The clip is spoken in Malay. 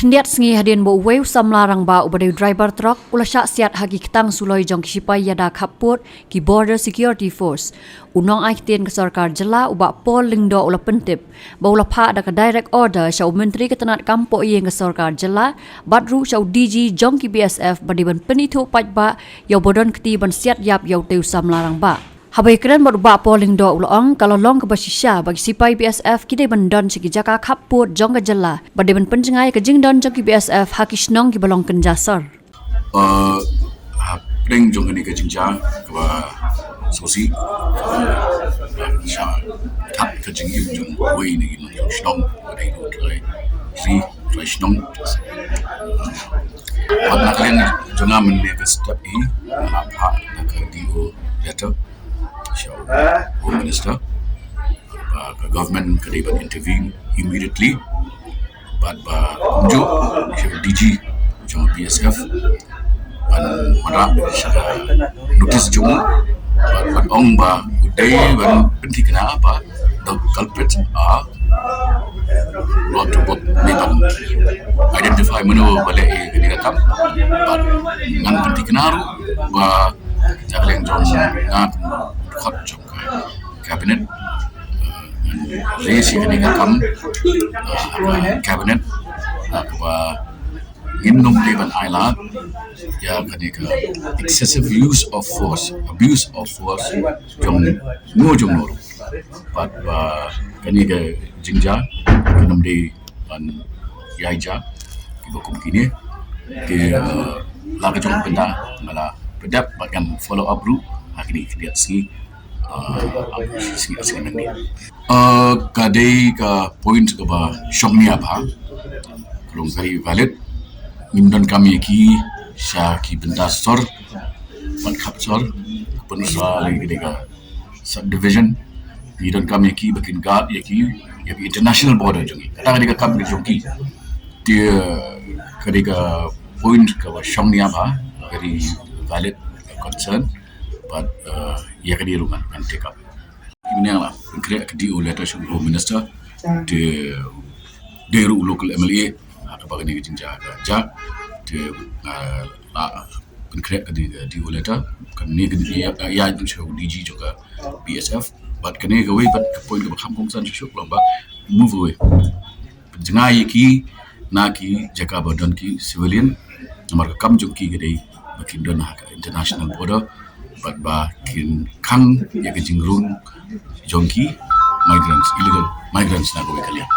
Kendiat sengi hadian bo weu samlarang ba ubadai driver truck ulasya siat hagi ketang suloi jong kisipai yada khappud ki border security force unong aktien ke sarkar jela uba pol lingdo ula pentip ba ula pha da ka direct order syau menteri ketenat kampo yeng ke sarkar jela badru syau DG jong ki BSF badiban penithu pajba yau bodon keti ban siat yap yau teu samlarang ba. Habai keren berubah polling do ulong kalau long ke basisya bagi sipai BSF kita bendon segi jaka khappud jong ke jela badiban pynjngai ke jingdon jong ki BSF haki shnong ki balong kenjasar. Pring jong ni ke jingja ke sosi sha tap ke jingim jong wei ni jong shnong dai do trai shnong pada kalian jangan menek step ini apa nak dio letter show Home Minister the government could even intervene immediately but jo DG jo BSF and mana notice jo but ong ba day when penting kena apa the culprits are not to put identify menu balik ini kata but ngan penting kena ba jalan jong ngat khot jong cabinet raise ini kam cabinet ba innum devan island ya kanika excessive use of force abuse of force jong jong nor but kanika jingja kanam de an yaija ibokum kini ke laga jong benda mala pedap bagan follow up group hari ni lihat si ni kadai ka point ke ba shongni apa kalau very valid mindan kami ki sya ki benda sor ban kapsor penusra lagi ka subdivision mindan kami ki bakin guard ya ki international border jongi kata kadai ka kami jongi dia kadai ka point ke ba shongni apa very valid concern but ia kadi rumah kan take up ini yang lah create di letter to Home Minister de local MLA atau bagian ini jinja ja de create di letter kan ni ya itu show DG juga BSF but kan ni gawe but point ke kampung san syuk lomba move away penjengai ki naki jaga badan ki civilian nomor kam jungki gede bakin dona international border but bakin kang ya ke jingrung jongki migrants illegal migrants na go kalian